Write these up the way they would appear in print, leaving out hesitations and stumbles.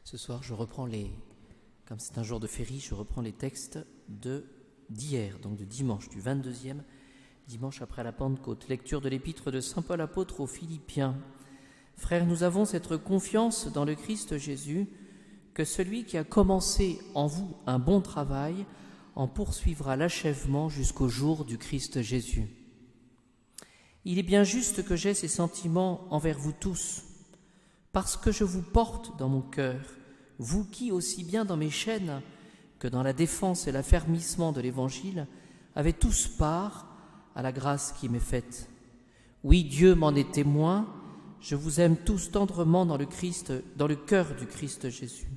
Ce soir, comme c'est un jour de féerie, je reprends les textes d'hier, donc de dimanche, du 22e dimanche après la Pentecôte. Lecture de l'épître de saint Paul apôtre aux Philippiens. Frères, nous avons cette confiance dans le Christ Jésus, que celui qui a commencé en vous un bon travail en poursuivra l'achèvement jusqu'au jour du Christ Jésus. Il est bien juste que j'aie ces sentiments envers vous tous, parce que je vous porte dans mon cœur, vous qui, aussi bien dans mes chaînes que dans la défense et l'affermissement de l'Évangile, avez tous part à la grâce qui m'est faite. Oui, Dieu m'en est témoin, je vous aime tous tendrement dans le cœur du Christ Jésus.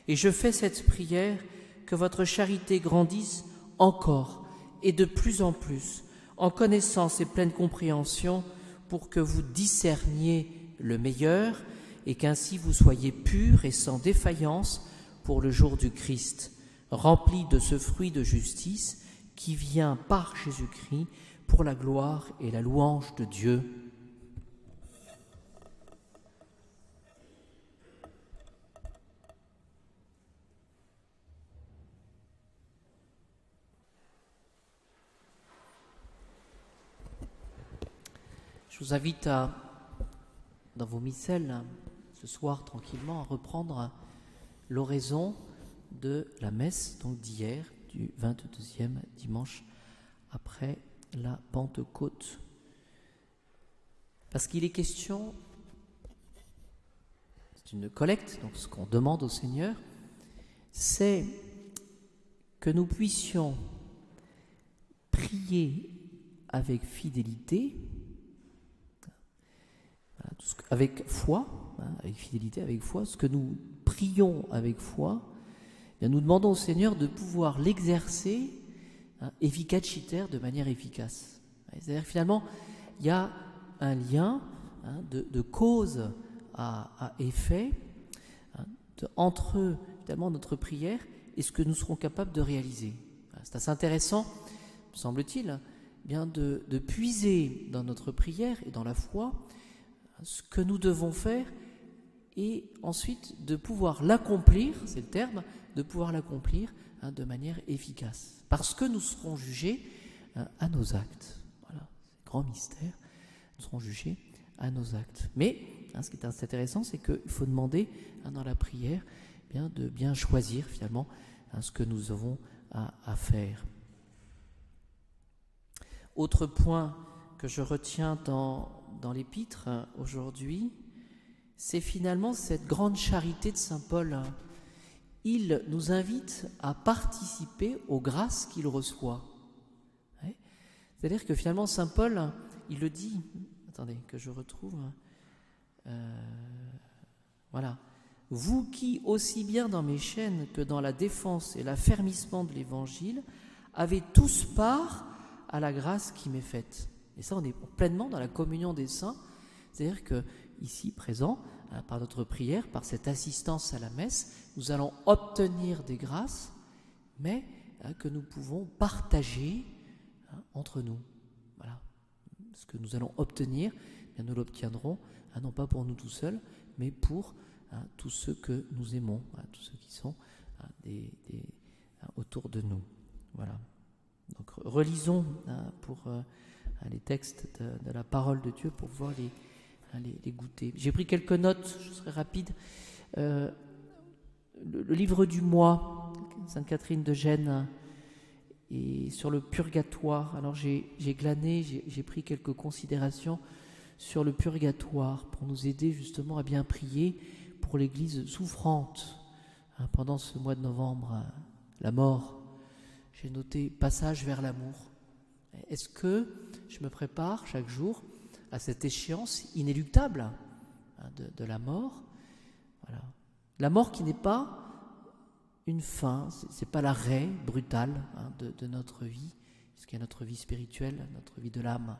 Et je fais cette prière, que votre charité grandisse encore et de plus en plus, en connaissance et pleine compréhension, pour que vous discerniez le meilleur, et qu'ainsi vous soyez purs et sans défaillance pour le jour du Christ, remplis de ce fruit de justice qui vient par Jésus-Christ pour la gloire et la louange de Dieu. Je vous invite dans vos missels, ce soir tranquillement, à reprendre l'oraison de la messe d'hier, du 22e dimanche après la Pentecôte. Parce qu'il est question, c'est une collecte, donc ce qu'on demande au Seigneur, c'est que nous puissions prier avec fidélité, avec foi, avec fidélité, avec foi, ce que nous prions avec foi, bien, nous demandons au Seigneur de pouvoir l'exercer efficaciter, de manière efficace. C'est-à-dire que finalement, il y a un lien de cause à effet entre finalement notre prière et ce que nous serons capables de réaliser. C'est assez intéressant, me semble-t-il, bien de puiser dans notre prière et dans la foi ce que nous devons faire et ensuite de pouvoir l'accomplir, c'est le terme, de pouvoir l'accomplir de manière efficace. Parce que nous serons jugés à nos actes. Voilà, c'est grand mystère, nous serons jugés à nos actes. Mais ce qui est assez intéressant, c'est qu'il faut demander dans la prière de bien choisir finalement ce que nous avons à faire. Autre point que je retiens dans l'épître aujourd'hui, c'est finalement cette grande charité de saint Paul. Il nous invite à participer aux grâces qu'il reçoit. C'est-à-dire que finalement saint Paul, il le dit, attendez que je retrouve, voilà, vous qui, aussi bien dans mes chaînes que dans la défense et l'affermissement de l'Évangile, avez tous part à la grâce qui m'est faite. Et ça, on est pleinement dans la communion des saints, c'est-à-dire que ici, présent, par notre prière, par cette assistance à la messe, nous allons obtenir des grâces, mais que nous pouvons partager entre nous. Voilà. Ce que nous allons obtenir, bien, nous l'obtiendrons, non pas pour nous tout seuls, mais pour tous ceux que nous aimons, tous ceux qui sont autour de nous. Voilà. Donc relisons pour les textes de la parole de Dieu pour pouvoir les goûter. J'ai pris quelques notes, je serai rapide. Le livre du mois, Sainte Catherine de Gênes, et sur le purgatoire. Alors j'ai glané, j'ai pris quelques considérations sur le purgatoire pour nous aider justement à bien prier pour l'Église souffrante pendant ce mois de novembre, la mort. J'ai noté passage vers l'amour. Est-ce que je me prépare chaque jour à cette échéance inéluctable de la mort? Voilà. La mort qui n'est pas une fin, c'est pas l'arrêt brutal de notre vie, puisqu'il y a notre vie spirituelle, notre vie de l'âme.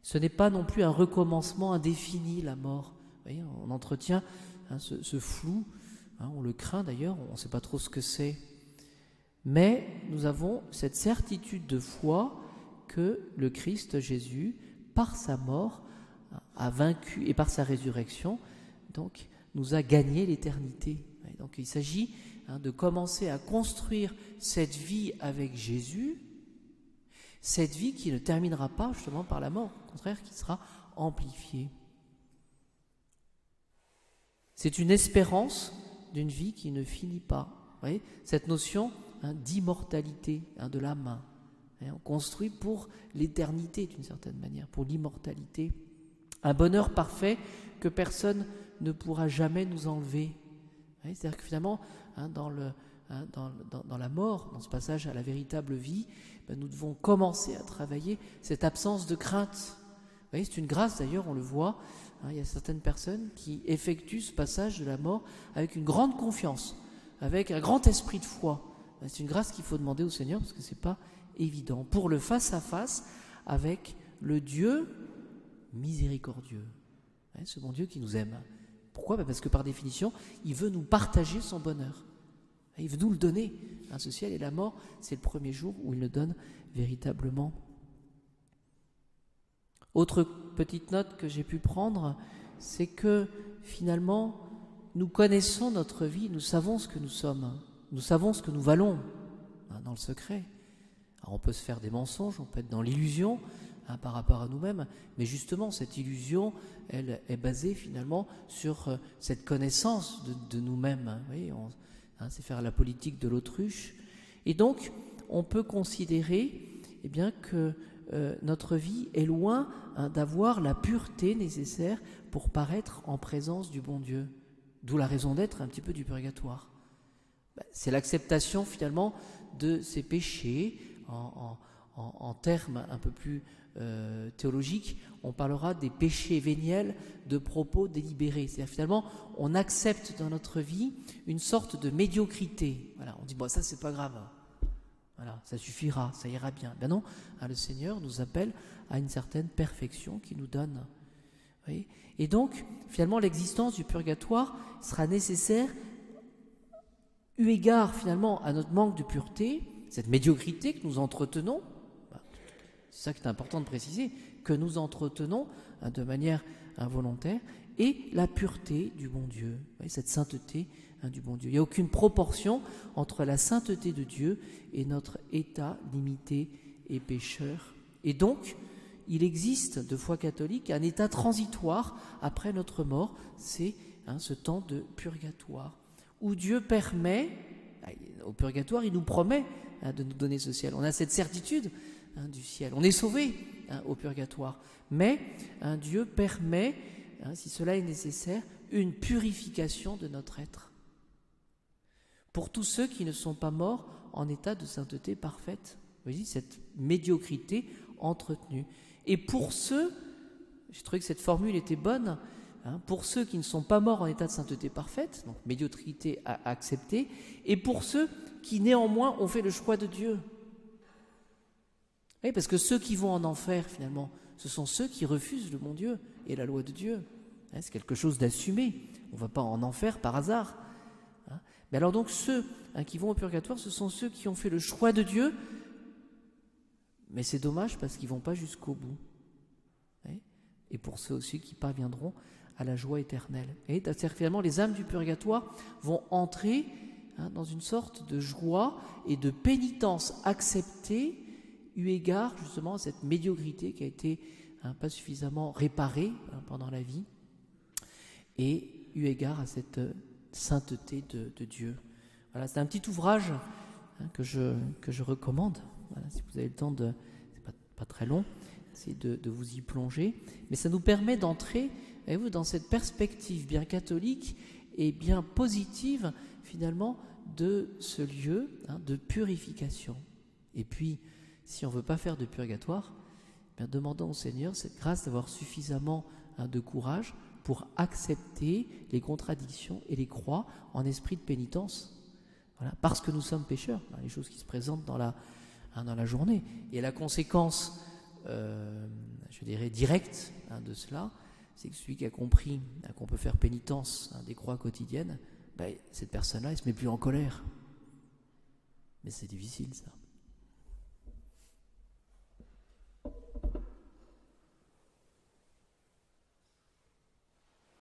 Ce n'est pas non plus un recommencement indéfini, la mort. Vous voyez, on entretient ce flou, on le craint d'ailleurs, on ne sait pas trop ce que c'est. Mais nous avons cette certitude de foi que le Christ Jésus, par sa mort, a vaincu, et par sa résurrection, donc, nous a gagné l'éternité. Donc il s'agit de commencer à construire cette vie avec Jésus, cette vie qui ne terminera pas justement par la mort, au contraire qui sera amplifiée. C'est une espérance d'une vie qui ne finit pas. Vous voyez, cette notion d'immortalité de l'âme. On construit pour l'éternité d'une certaine manière, pour l'immortalité. Un bonheur parfait que personne ne pourra jamais nous enlever. C'est-à-dire que finalement, dans la mort, dans ce passage à la véritable vie, nous devons commencer à travailler cette absence de crainte. Vous voyez, c'est une grâce d'ailleurs, on le voit. Il y a certaines personnes qui effectuent ce passage de la mort avec une grande confiance, avec un grand esprit de foi. C'est une grâce qu'il faut demander au Seigneur parce que ce n'est pas évident. Pour le face-à-face avec le Dieu miséricordieux. Ce bon Dieu qui nous aime. Pourquoi ? Parce que par définition, il veut nous partager son bonheur. Il veut nous le donner. Ce ciel et la mort, c'est le premier jour où il le donne véritablement. Autre petite note que j'ai pu prendre, c'est que finalement, nous connaissons notre vie, nous savons ce que nous sommes, nous savons ce que nous valons dans le secret. Alors on peut se faire des mensonges, on peut être dans l'illusion par rapport à nous-mêmes, mais justement cette illusion, elle est basée finalement sur cette connaissance de nous-mêmes. Vous voyez, c'est faire la politique de l'autruche. Et donc, on peut considérer que notre vie est loin d'avoir la pureté nécessaire pour paraître en présence du bon Dieu. D'où la raison d'être un petit peu du purgatoire. C'est l'acceptation finalement de ces péchés. En termes un peu plus théologiques, on parlera des péchés véniels de propos délibérés. C'est-à-dire finalement, on accepte dans notre vie une sorte de médiocrité. Voilà, on dit bon, ça c'est pas grave. Voilà, ça suffira, ça ira bien. Ben non, le Seigneur nous appelle à une certaine perfection qu'il nous donne. Vous voyez ? Et donc, finalement, l'existence du purgatoire sera nécessaire eu égard finalement à notre manque de pureté, cette médiocrité que nous entretenons, c'est ça qui est important de préciser, que nous entretenons de manière involontaire, et la pureté du bon Dieu, vous voyez, cette sainteté du bon Dieu. Il n'y a aucune proportion entre la sainteté de Dieu et notre état limité et pécheur. Et donc, il existe de foi catholique un état transitoire après notre mort, c'est ce temps de purgatoire, où Dieu permet, au purgatoire, il nous promet de nous donner ce ciel. On a cette certitude du ciel. On est sauvé au purgatoire. Mais Dieu permet, si cela est nécessaire, une purification de notre être. Pour tous ceux qui ne sont pas morts en état de sainteté parfaite. Vous voyez, cette médiocrité entretenue. Et pour ceux, j'ai trouvé que cette formule était bonne, pour ceux qui ne sont pas morts en état de sainteté parfaite, donc médiocrité à accepter, et pour ceux qui néanmoins ont fait le choix de Dieu. Oui, parce que ceux qui vont en enfer, finalement, ce sont ceux qui refusent le bon Dieu et la loi de Dieu. C'est quelque chose d'assumé. On ne va pas en enfer par hasard. Mais alors donc ceux qui vont au purgatoire, ce sont ceux qui ont fait le choix de Dieu, mais c'est dommage parce qu'ils ne vont pas jusqu'au bout. Et pour ceux aussi qui parviendront à la joie éternelle. Et c'est-à-dire finalement, les âmes du purgatoire vont entrer dans une sorte de joie et de pénitence acceptée eu égard justement à cette médiocrité qui a été pas suffisamment réparée pendant la vie et eu égard à cette sainteté de Dieu. Voilà, c'est un petit ouvrage que je recommande. Voilà, si vous avez le temps c'est pas très long, c'est de vous y plonger, mais ça nous permet d'entrer, voyez-vous, dans cette perspective bien catholique et bien positive finalement de ce lieu de purification. Et puis, si on ne veut pas faire de purgatoire, demandons au Seigneur cette grâce d'avoir suffisamment de courage pour accepter les contradictions et les croix en esprit de pénitence. Voilà, parce que nous sommes pécheurs, les choses qui se présentent dans la journée. Et la conséquence, je dirais, directe de cela, c'est que celui qui a compris qu'on peut faire pénitence des croix quotidiennes, cette personne-là, elle ne se met plus en colère. Mais c'est difficile, ça.